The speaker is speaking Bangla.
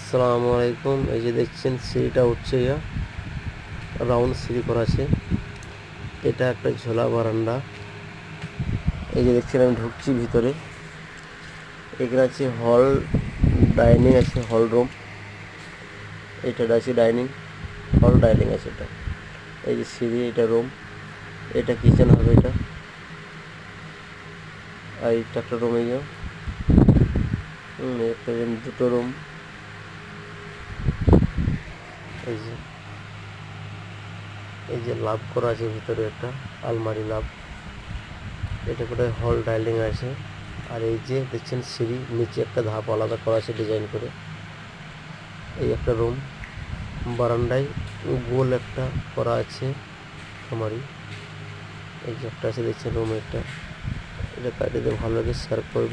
আসসালামু আলাইকুম। এই যে দেখছেন সিঁড়িটা উঠছে, রাউন্ড সিঁড়ি করা আছে। এটা একটা ঝোলা বারান্দা। এই যে দেখছেন আমি ঢুকছি ভিতরে। এখানে আছে হল, ডাইনিং আছে, হল রুম। এটা আছে ডাইনিং হল, ডাইনিং আছে এটা। এই যে সিঁড়ি, এটা রুম, এটা কিচেন হবে এটা। আর এটা একটা রুম, একটা রুম, দুটো রুম। এই যে লাভ করা আছে ভিতরে, একটা আলমারি লাভ। এটা করে হল ডাইনিং আছে। আর এই যে দেখছেন সিঁড়ি, নিচে একটা ধাপ আলাদা করা আছে ডিজাইন করে। এই একটা রুম, বারান্দায় গোল একটা করা আছে আলমারি। এই যে একটা আছে দেখছেন রুম, এটা কাটিয়ে ভালো লাগে শেয়ার করবে।